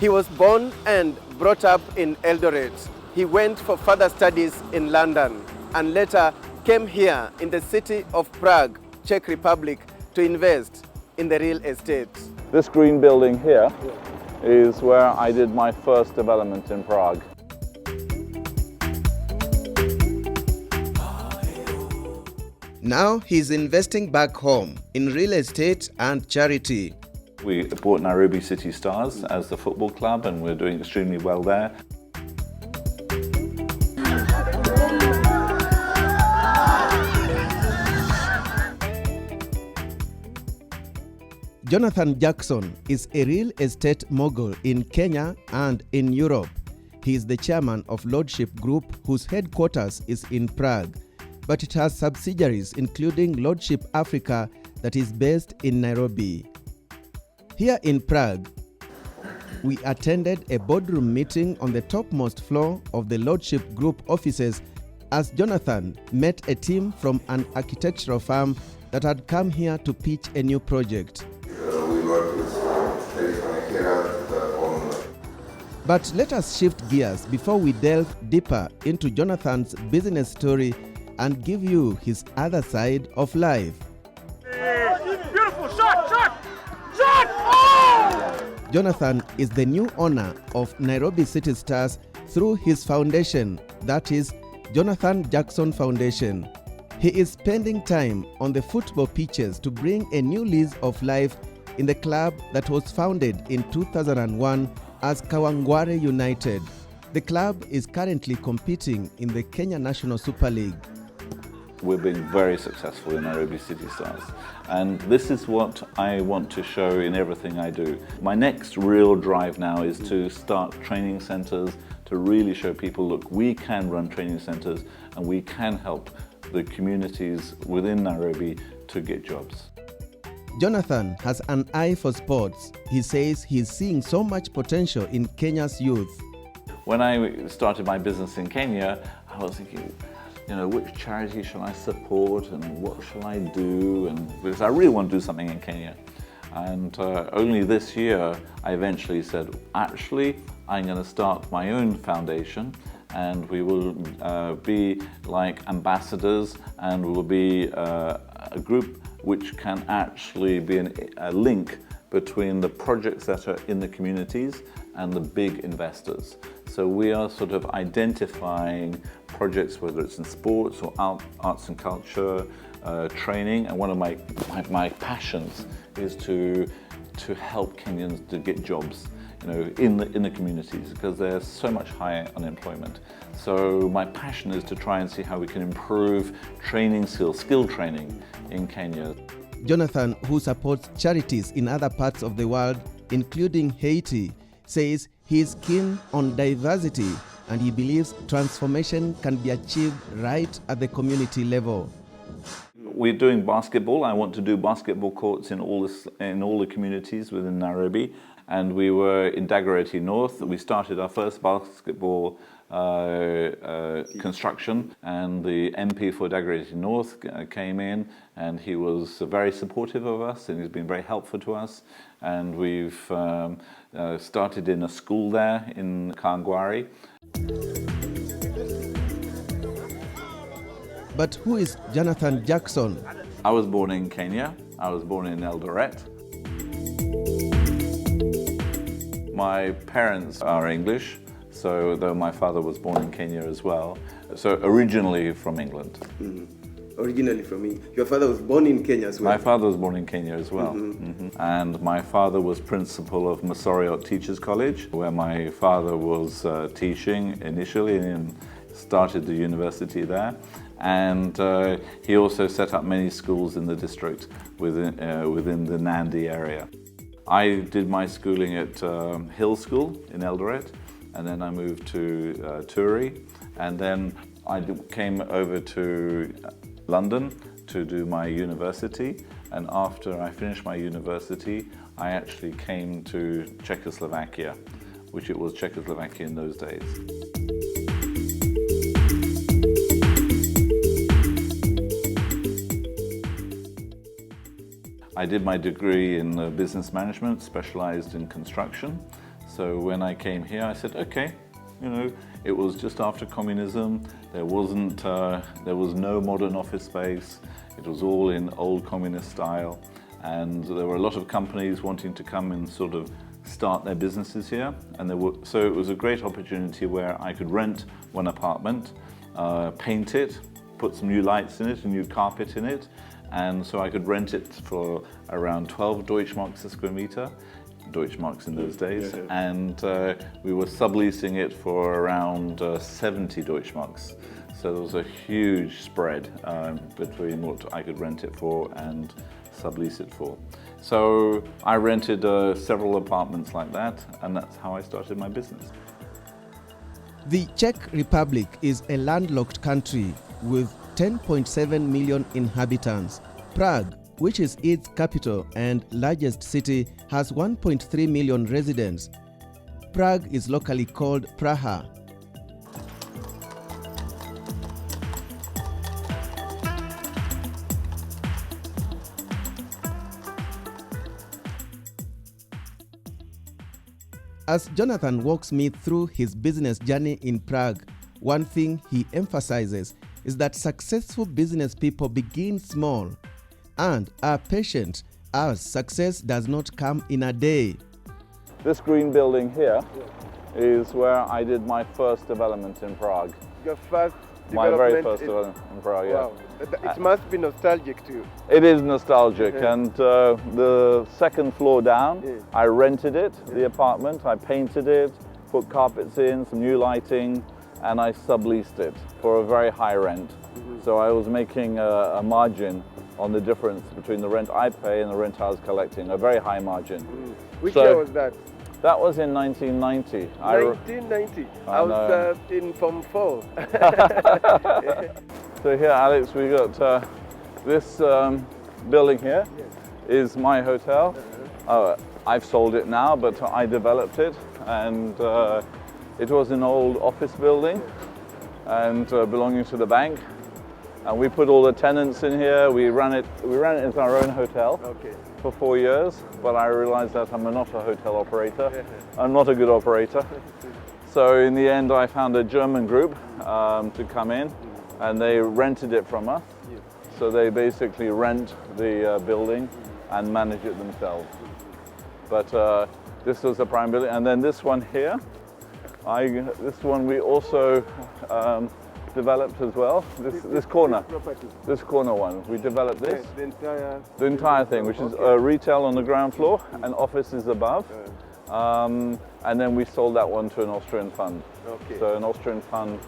He was born and brought up in Eldoret. He went for further studies in London and later came here in the city of Prague, Czech Republic, to invest in the real estate. This green building here is where I did my first development in Prague. Now he's investing back home in real estate and charity. We bought Nairobi City Stars as the football club, and we're doing extremely well there. Jonathan Jackson is a real estate mogul in Kenya and in Europe. He is the chairman of Lordship Group, whose headquarters is in Prague, but it has subsidiaries including Lordship Africa that is based in Nairobi. Here in Prague, we attended a boardroom meeting on the topmost floor of the Lordship Group offices as Jonathan met a team from an architectural firm that had come here to pitch a new project. But let us shift gears before we delve deeper into Jonathan's business story and give you his other side of life. Beautiful shot! Oh! Jonathan is the new owner of Nairobi City Stars through his foundation, that is Jonathan Jackson Foundation. He is spending time on the football pitches to bring a new lease of life in the club that was founded in 2001 as Kawangware United. The club is currently competing in the Kenya National Super League. We're being very successful in Nairobi City Stars, and this is what I want to show in everything I do. My next real drive now is to start training centers, to really show people, look, we can run training centers and we can help the communities within Nairobi to get jobs. Jonathan has an eye for sports. He says he's seeing so much potential in Kenya's youth. When I started my business in Kenya, I was thinking, which charity shall I support and what shall I do? And because I really want to do something in Kenya. And only this year, I eventually said, actually, I'm going to start my own foundation, and we will be like ambassadors, and we will be a group which can actually be a link between the projects that are in the communities and the big investors. So we are sort of identifying projects, whether it's in sports or arts and culture, training, and one of my passions is to help Kenyans to get jobs, in the communities, because there's so much higher unemployment. So my passion is to try and see how we can improve training skills, skill training in Kenya. Jonathan, who supports charities in other parts of the world, including Haiti, says he is keen on diversity and he believes transformation can be achieved right at the community level. We're doing basketball. I want to do basketball courts in all the communities within Nairobi. And we were in Dagoretti North. We started our first basketball construction, and the MP for Dagoretti North came in, and he was very supportive of us, and he's been very helpful to us. And we've started in a school there in Kawangware. But who is Jonathan Jackson? I was born in Kenya. I was born in Eldoret. My parents are English, so though my father was born in Kenya as well, so originally from England. Mm-hmm. Originally from me. Your father was born in Kenya as well? My father was born in Kenya as well. Mm-hmm. And my father was principal of Masoriot Teachers College, where my father was teaching initially and started the university there. And he also set up many schools in the district within the Nandi area. I did my schooling at Hill School in Eldoret, and then I moved to Turi, and then I came over to London to do my university, and after I finished my university, I actually came to Czechoslovakia, which it was Czechoslovakia in those days. I did my degree in business management, specialized in construction. So when I came here, I said, okay, you know, it was just after communism. There was no modern office space. It was all in old communist style. And there were a lot of companies wanting to come and sort of start their businesses here. And so it was a great opportunity where I could rent one apartment, paint it, put some new lights in it, a new carpet in it. And so I could rent it for around 12 Deutschmarks a square meter. Deutschmarks in those days, and we were subleasing it for around 70 Deutschmarks. So there was a huge spread between what I could rent it for and sublease it for. So I rented several apartments like that, and that's how I started my business. The Czech Republic is a landlocked country with 10.7 million inhabitants. Prague, which is its capital and largest city, has 1.3 million residents. Prague is locally called Praha. As Jonathan walks me through his business journey in Prague, one thing he emphasizes is that successful business people begin small and are patient, as success does not come in a day. This green building here is where I did my first development in Prague. Your first My development very first in- development in Prague, Wow, it must be nostalgic too. It is nostalgic, Yeah. and the second floor down, Yeah. I rented it, the apartment, I painted it, put carpets in, some new lighting, and I subleased it for a very high rent. So I was making a margin on the difference between the rent I pay and the rent I was collecting, a very high margin. Which So- year was that? That was in 1990. 1990. I I was know. in Form 4. So here, Alex, we got this building here is my hotel. I've sold it now, but I developed it, and it was an old office building and belonging to the bank. And we put all the tenants in here. We ran it as our own hotel Okay. for 4 years, but I realized that I'm not a hotel operator. I'm not a good operator. So in the end, I found a German group to come in, and they rented it from us. So they basically rent the building and manage it themselves. But this was the prime building, and then this one here, this one we also developed as well. This corner, Property. this corner one, we developed this. The entire. The entire thing, which is retail on the ground floor and offices above. And then we sold that one to an Austrian fund. Okay. So an Austrian fund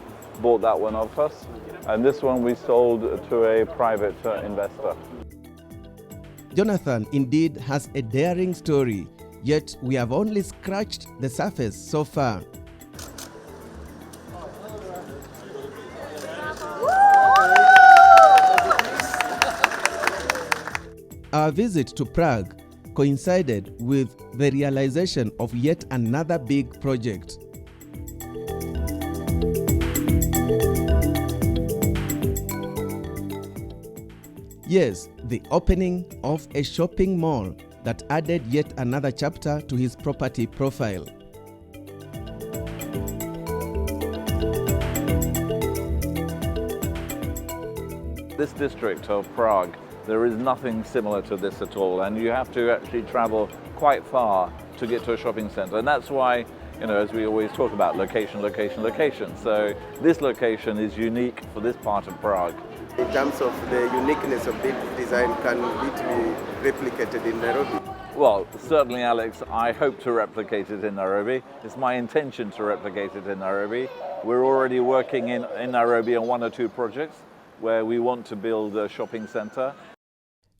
bought that one off us. And this one we sold to a private investor. Jonathan indeed has a daring story, yet we have only scratched the surface so far. Our visit to Prague coincided with the realization of yet another big project. Yes, the opening of a shopping mall that added yet another chapter to his property profile. This district of Prague, there is nothing similar to this at all, and you have to actually travel quite far to get to a shopping center. And that's why, you know, as we always talk about, location, location, location. So this location is unique for this part of Prague. In terms of the uniqueness of this design, can it be replicated in Nairobi? Well, certainly, Alex, I hope to replicate it in Nairobi. It's my intention to replicate it in Nairobi. We're already working in Nairobi on 1 or 2 projects where we want to build a shopping center.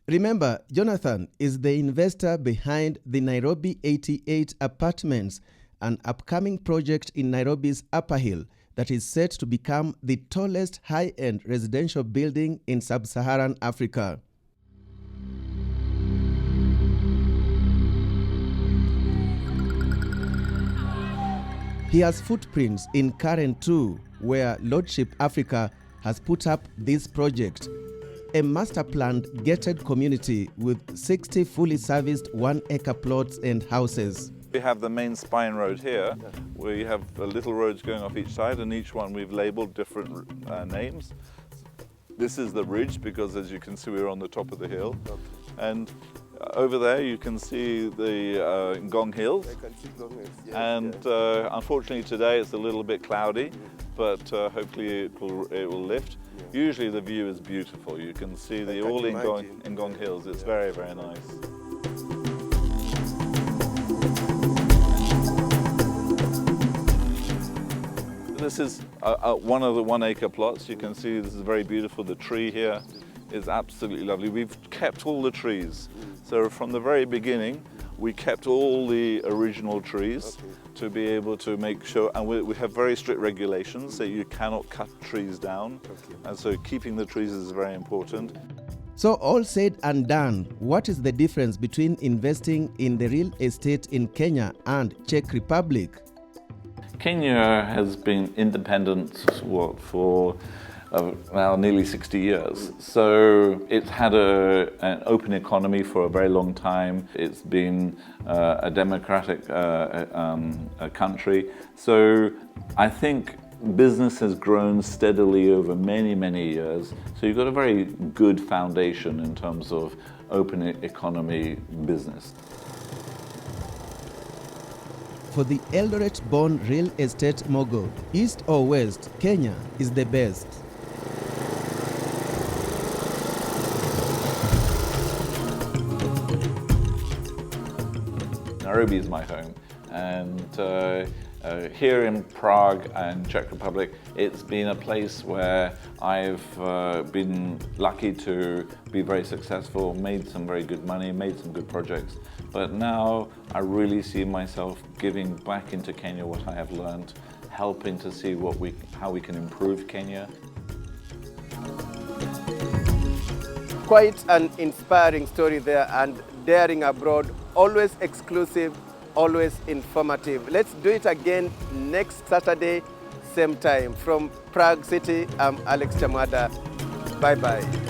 Remember, Jonathan is the investor behind the Nairobi 88 apartments, an upcoming project in Nairobi's Upperhill that is set to become the tallest high-end residential building in sub-Saharan Africa. He has footprints in Karen too, where Lordship Africa has put up this project, a master-planned gated community with 60 fully serviced 1-acre plots and houses. We have the main spine road here, where you have little roads going off each side, and each one we've labelled different names. This is the ridge, because as you can see we're on the top of the hill. And over there you can see the Ngong Hills. I can see Ngong Hills. Yes, And unfortunately today it's a little bit cloudy, but hopefully it will lift. Usually the view is beautiful. You can see all Ngong Hills. It's very, very nice. This is one of the 1 acre plots. You can see this is very beautiful. The tree here is absolutely lovely. We've kept all the trees. So from the very beginning, we kept all the original trees to be able to make sure, and we have very strict regulations that you cannot cut trees down. And so keeping the trees is very important. So all said and done, what is the difference between investing in the real estate in Kenya and Czech Republic? Kenya has been independent for now nearly 60 years. So it's had an open economy for a very long time. It's been a democratic country. So I think business has grown steadily over many, many years. So you've got a very good foundation in terms of open economy business. For the Eldoret-born real estate mogul, east or west, Kenya is the best. Nairobi is my home, and here in Prague and Czech Republic, it's been a place where I've been lucky to be very successful, made some very good money, made some good projects. But now I really see myself giving back into Kenya what I have learned, helping to see how we can improve Kenya. Quite an inspiring story there, and daring abroad, always exclusive, always informative. Let's do it again next Saturday, same time. From Prague City, I'm Alex Chamada. Bye-bye.